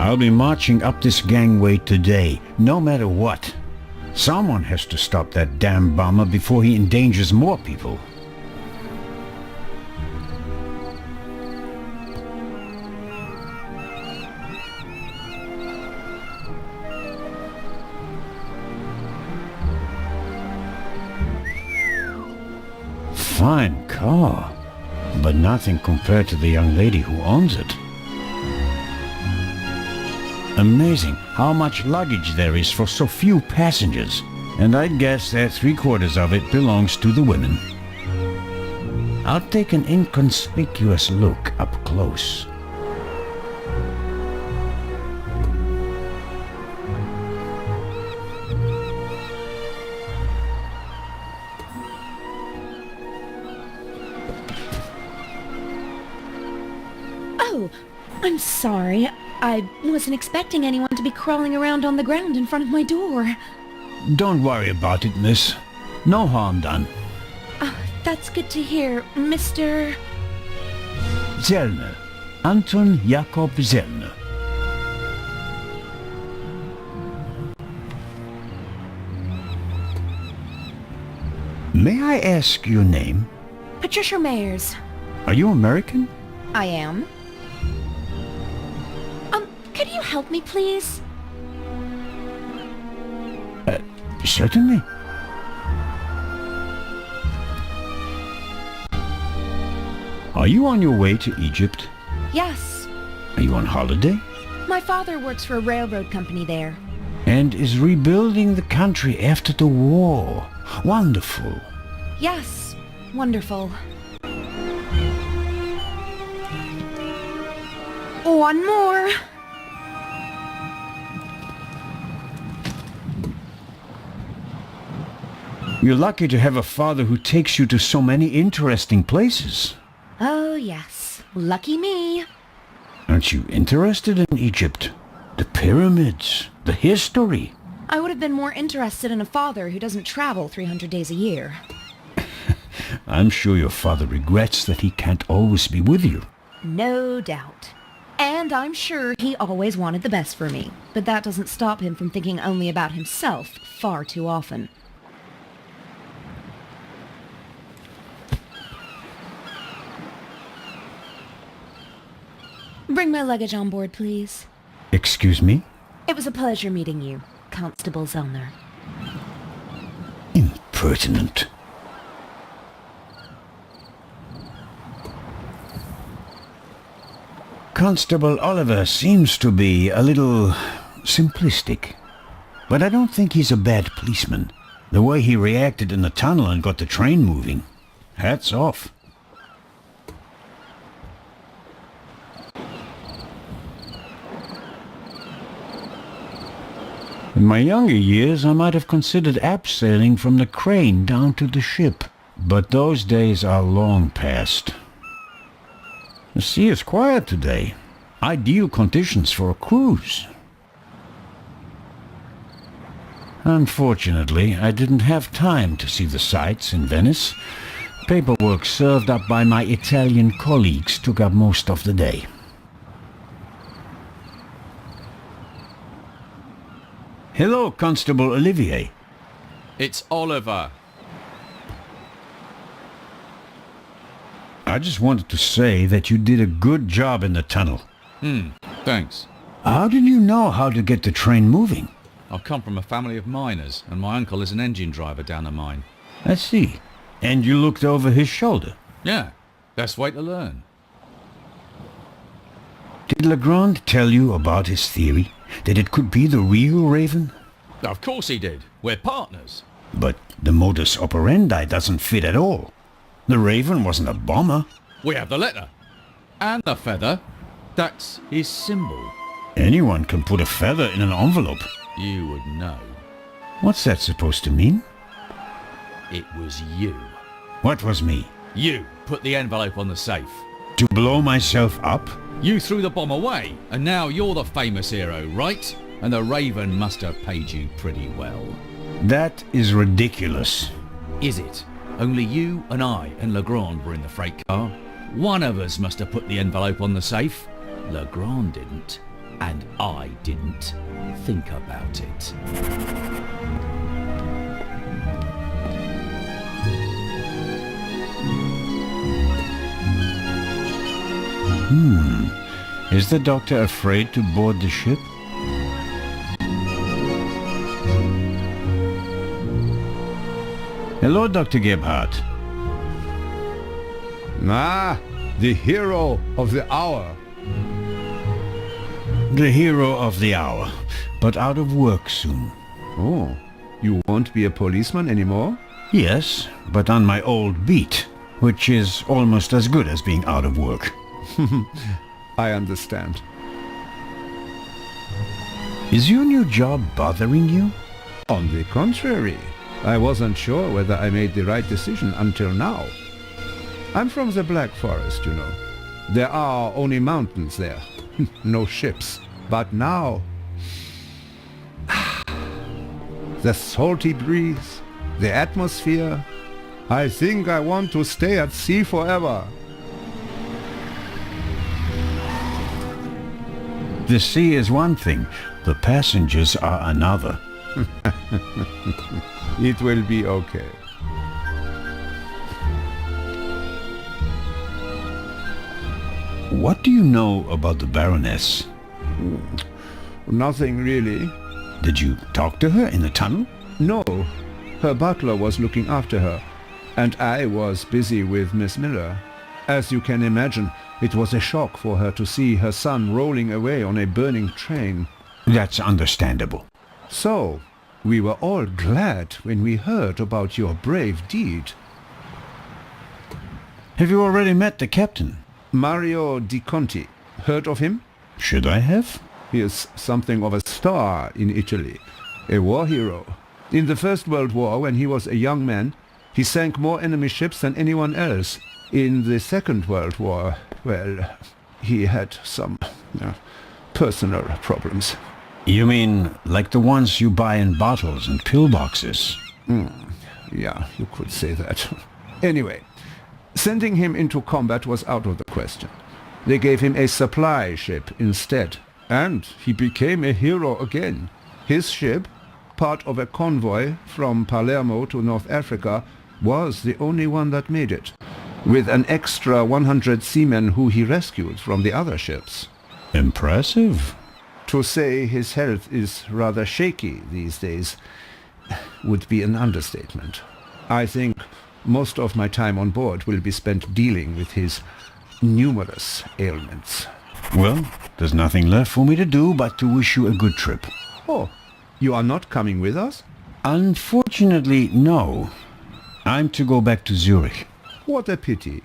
I'll be marching up this gangway today, no matter what. Someone has to stop that damn bomber before he endangers more people. Fine car, but nothing compared to the young lady who owns it. Amazing how much luggage there is for so few passengers, and I'd guess that 3/4 of it belongs to the women. I'll take an inconspicuous look up close. Oh, I'm sorry. I wasn't expecting anyone to be crawling around on the ground in front of my door. Don't worry about it, miss. No harm done. That's good to hear, Mr. Zellner. Anton Jakob Zellner. May I ask your name? Patricia Mayers. Are you American? I am. Could you help me, please? Certainly. Are you on your way to Egypt? Yes. Are you on holiday? My father works for a railroad company there. And is rebuilding the country after the war. Wonderful. Yes. Wonderful. One more. You're lucky to have a father who takes you to so many interesting places. Oh, yes. Lucky me. Aren't you interested in Egypt? The pyramids, the history. I would have been more interested in a father who doesn't travel 300 days a year. I'm sure your father regrets that he can't always be with you. No doubt. And I'm sure he always wanted the best for me. But that doesn't stop him from thinking only about himself far too often. Bring my luggage on board, please. Excuse me? It was a pleasure meeting you, Constable Zellner. Impertinent. Constable Oliver seems to be a little simplistic. But I don't think he's a bad policeman. The way he reacted in the tunnel and got the train moving. Hats off. In my younger years, I might have considered abseiling from the crane down to the ship. But those days are long past. The sea is quiet today. Ideal conditions for a cruise. Unfortunately, I didn't have time to see the sights in Venice. Paperwork served up by my Italian colleagues took up most of the day. Hello, Constable Olivier. It's Oliver. I just wanted to say that you did a good job in the tunnel. Thanks. How did you know how to get the train moving? I come from a family of miners, and my uncle is an engine driver down a mine. I see. And you looked over his shoulder. Yeah, best way to learn. Did Legrand tell you about his theory? That it could be the real Raven? Of course he did. We're partners. But the modus operandi doesn't fit at all. The Raven wasn't a bomber. We have the letter. And the feather. That's his symbol. Anyone can put a feather in an envelope. You would know. What's that supposed to mean? It was you. What was me? You put the envelope on the safe. To blow myself up? You threw the bomb away, and now you're the famous hero, right? And the Raven must have paid you pretty well. That is ridiculous. Is it? Only you and I and Legrand were in the freight car. One of us must have put the envelope on the safe. Legrand didn't. And I didn't. Think about it. Is the doctor afraid to board the ship? Hello, Dr. Gebhardt. Ah, the hero of the hour. The hero of the hour, but out of work soon. Oh, you won't be a policeman anymore? Yes, but on my old beat, which is almost as good as being out of work. I understand. Is your new job bothering you? On the contrary, I wasn't sure whether I made the right decision until now. I'm from the Black Forest, you know. There are only mountains there, no ships. But now, the salty breeze, the atmosphere, I think I want to stay at sea forever. The sea is one thing, the passengers are another. It will be okay. What do you know about the Baroness? Nothing really. Did you talk to her in the tunnel? No, her butler was looking after her, and I was busy with Miss Miller. As you can imagine, it was a shock for her to see her son rolling away on a burning train. That's understandable. So, we were all glad when we heard about your brave deed. Have you already met the captain? Mario Di Conti. Heard of him? Should I have? He is something of a star in Italy, a war hero. In the First World War, when he was a young man, he sank more enemy ships than anyone else. In the Second World War, well, he had some personal problems. You mean like the ones you buy in bottles and pillboxes? Yeah, you could say that. Anyway, sending him into combat was out of the question. They gave him a supply ship instead, and he became a hero again. His ship, part of a convoy from Palermo to North Africa, was the only one that made it, with an extra 100 seamen who he rescued from the other ships. Impressive. To say his health is rather shaky these days would be an understatement. I think most of my time on board will be spent dealing with his numerous ailments. Well, there's nothing left for me to do but to wish you a good trip. Oh, you are not coming with us? Unfortunately, no. I'm to go back to Zurich. What a pity.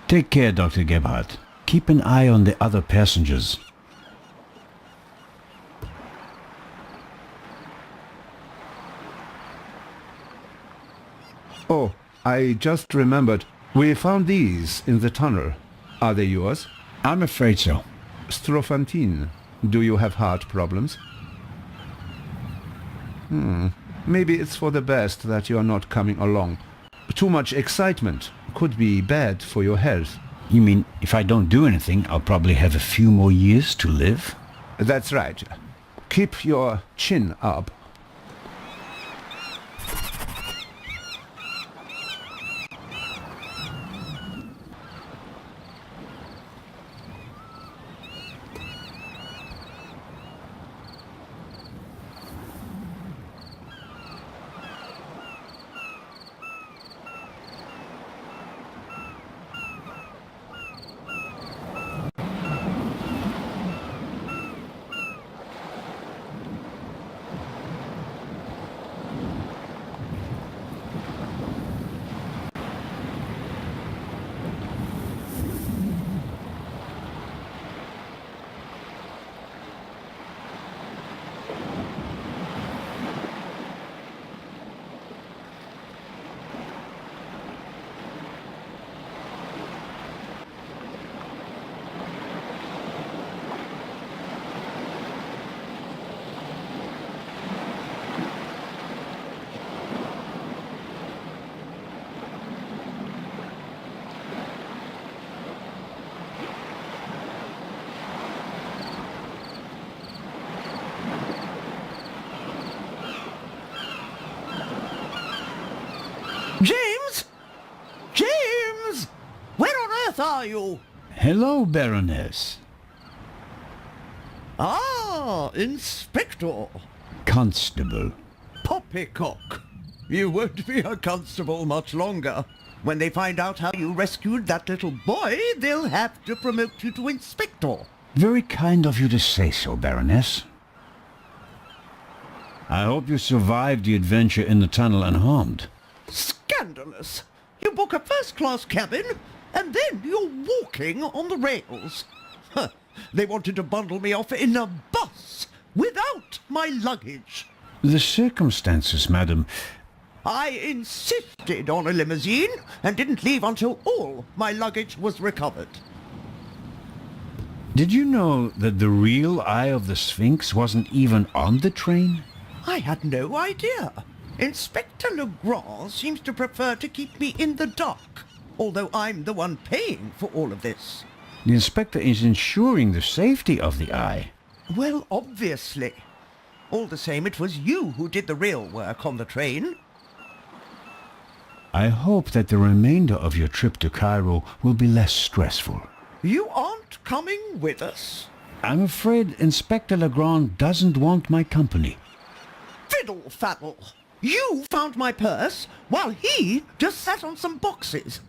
Take care, Dr. Gebhardt. Keep an eye on the other passengers. Oh, I just remembered. We found these in the tunnel. Are they yours? I'm afraid so. Strophantine. Do you have heart problems? Maybe it's for the best that you are not coming along. Too much excitement could be bad for your health. You mean if I don't do anything, I'll probably have a few more years to live? That's right. Keep your chin up. are you? Hello, Baroness. Ah, Inspector. Constable. Poppycock. You won't be a constable much longer. When they find out how you rescued that little boy, they'll have to promote you to Inspector. Very kind of you to say so, Baroness. I hope you survived the adventure in the tunnel unharmed. Scandalous. You book a first-class cabin, and then you're walking on the rails. Huh. They wanted to bundle me off in a bus without my luggage. The circumstances, madam. I insisted on a limousine and didn't leave until all my luggage was recovered. Did you know that the real Eye of the Sphinx wasn't even on the train? I had no idea. Inspector Legrand seems to prefer to keep me in the dark, although I'm the one paying for all of this. The inspector is ensuring the safety of the Eye. Well, obviously. All the same, it was you who did the real work on the train. I hope that the remainder of your trip to Cairo will be less stressful. You aren't coming with us? I'm afraid Inspector Legrand doesn't want my company. Fiddle faddle! You found my purse while he just sat on some boxes,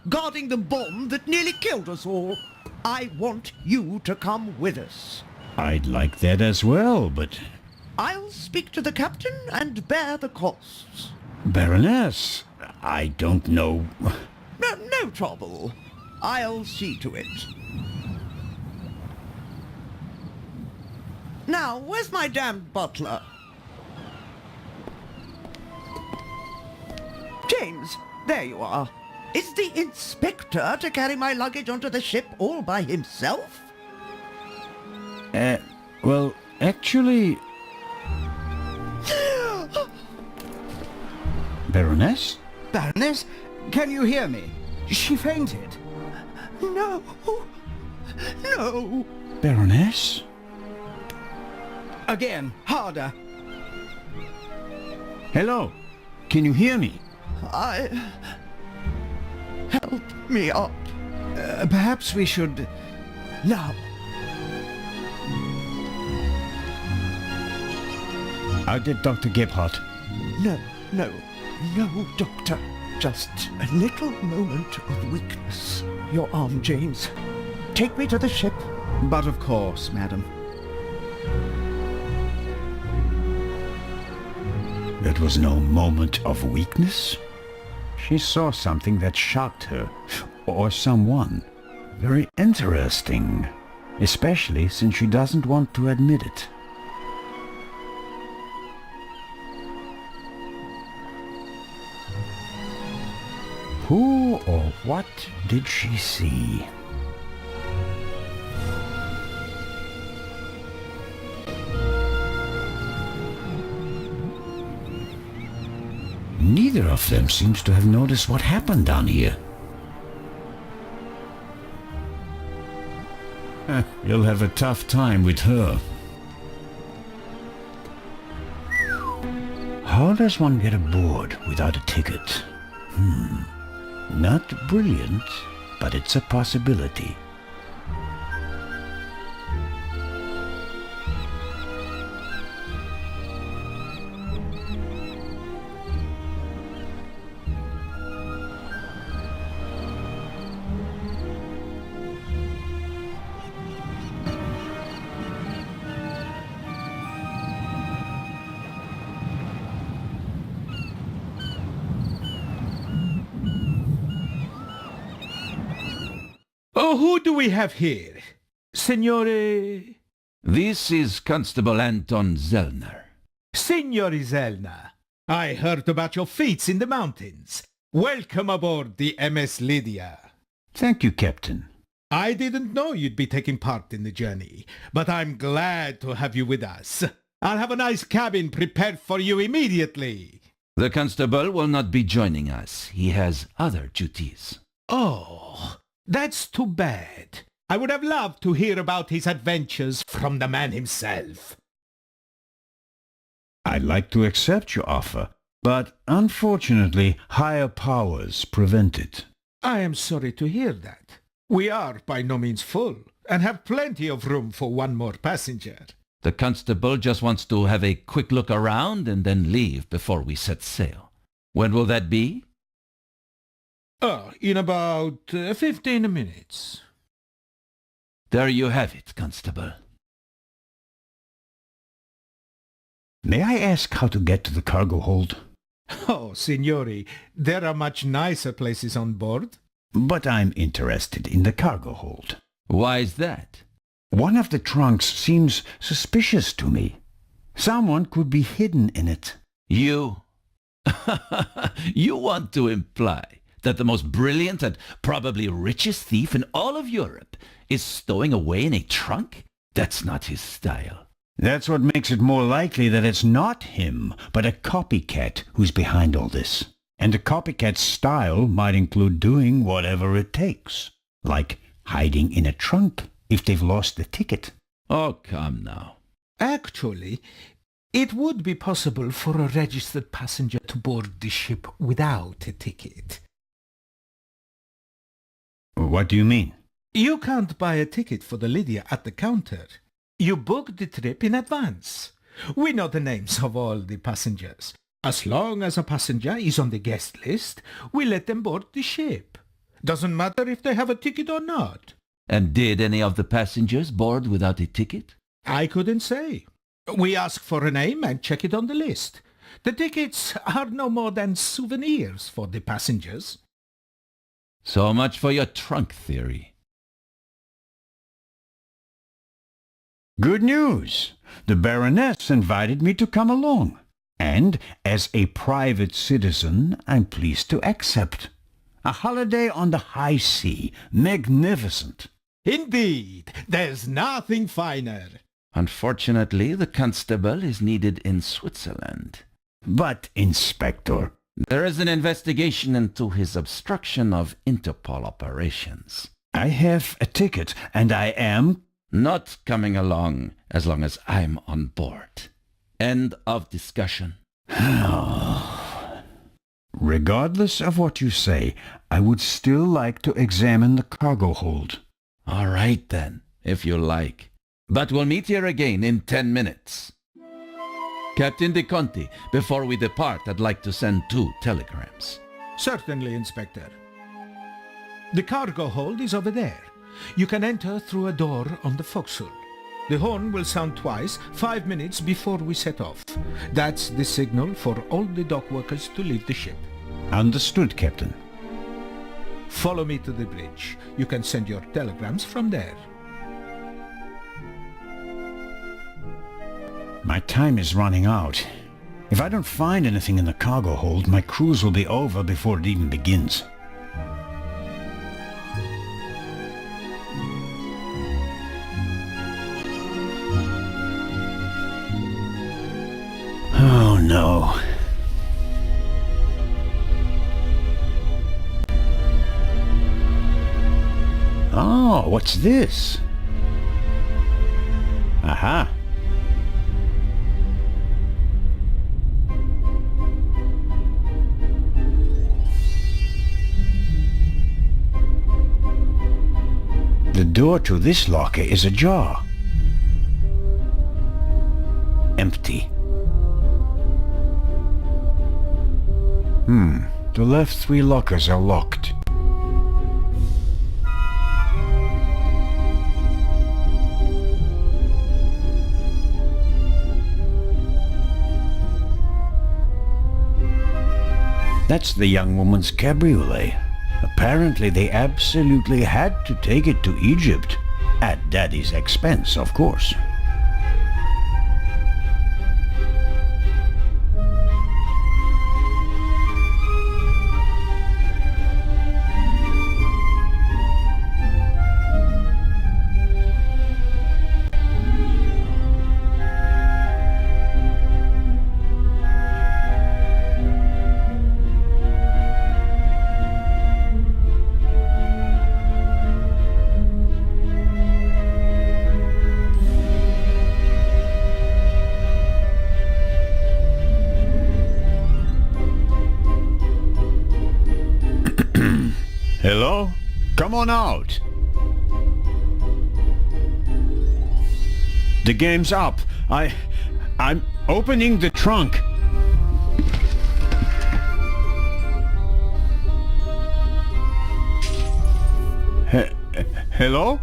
guarding the bomb that nearly killed us all. I want you to come with us. I'd like that as well, but... I'll speak to the captain and bear the costs. Baroness, I don't know... No trouble. I'll see to it. Now, where's my damned butler? James, there you are. Is the inspector to carry my luggage onto the ship all by himself? Well, actually... Baroness? Baroness, can you hear me? She fainted. No. No. Baroness? Again, harder. Hello? Can you hear me? Help me up. Perhaps we should... Now. How did Dr. Gebhardt? No, Doctor. Just a little moment of weakness. Your arm, James. Take me to the ship. But of course, madam. That was no moment of weakness. She saw something that shocked her, or someone. Very interesting, especially since she doesn't want to admit it. Who or what did she see? Neither of them seems to have noticed what happened down here. You'll have a tough time with her. How does one get aboard without a ticket? Not brilliant, but it's a possibility. Oh, who do we have here? Signore... This is Constable Anton Zellner. Signore Zellner. I heard about your feats in the mountains. Welcome aboard the MS Lydia. Thank you, Captain. I didn't know you'd be taking part in the journey, but I'm glad to have you with us. I'll have a nice cabin prepared for you immediately. The constable will not be joining us. He has other duties. Oh, that's too bad. I would have loved to hear about his adventures from the man himself. I'd like to accept your offer, but unfortunately higher powers prevent it. I am sorry to hear that. We are by no means full, and have plenty of room for one more passenger. The constable just wants to have a quick look around and then leave before we set sail. When will that be? In about 15 minutes. There you have it, constable. May I ask how to get to the cargo hold? Oh, signori, there are much nicer places on board. But I'm interested in the cargo hold. Why is that? One of the trunks seems suspicious to me. Someone could be hidden in it. You? You want to imply that the most brilliant and probably richest thief in all of Europe is stowing away in a trunk? That's not his style. That's what makes it more likely that it's not him, but a copycat who's behind all this. And the copycat's style might include doing whatever it takes, like hiding in a trunk if they've lost the ticket. Oh, come now. Actually, it would be possible for a registered passenger to board the ship without a ticket. What do you mean? You can't buy a ticket for the Lydia at the counter. You book the trip in advance. We know the names of all the passengers. As long as a passenger is on the guest list, we let them board the ship. Doesn't matter if they have a ticket or not. And did any of the passengers board without a ticket? I couldn't say. We ask for a name and check it on the list. The tickets are no more than souvenirs for the passengers. So much for your trunk theory. Good news! The Baroness invited me to come along. And, as a private citizen, I'm pleased to accept. A holiday on the high sea. Magnificent. Indeed, there's nothing finer. Unfortunately, the constable is needed in Switzerland. But, Inspector... There is an investigation into his obstruction of Interpol operations. I have a ticket, and I am... Not coming along as long as I'm on board. End of discussion. Regardless of what you say, I would still like to examine the cargo hold. All right then, if you like. But we'll meet here again in 10 minutes. Captain De Conti, before we depart, I'd like to send 2 telegrams. Certainly, Inspector. The cargo hold is over there. You can enter through a door on the forecastle. The horn will sound twice, 5 minutes before we set off. That's the signal for all the dock workers to leave the ship. Understood, Captain. Follow me to the bridge. You can send your telegrams from there. My time is running out. If I don't find anything in the cargo hold, my cruise will be over before it even begins. Oh no. Oh, what's this? Aha. The door to this locker is ajar. Empty. The left 3 lockers are locked. That's the young woman's cabriolet. Apparently they absolutely had to take it to Egypt. At Daddy's expense, of course. Hello? Come on out. The game's up. I'm opening the trunk. Hello?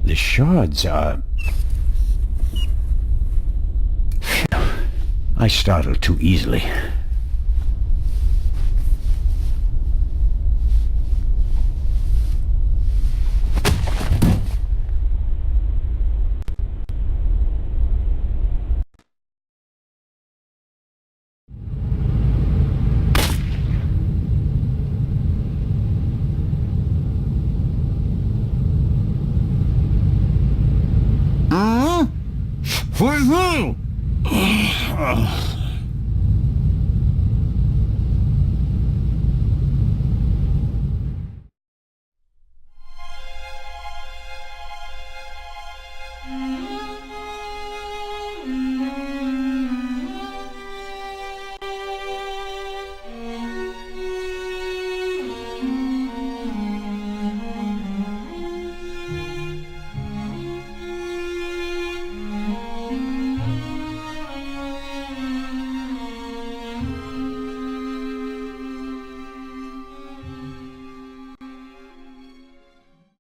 The shards are... I startled too easily. For who?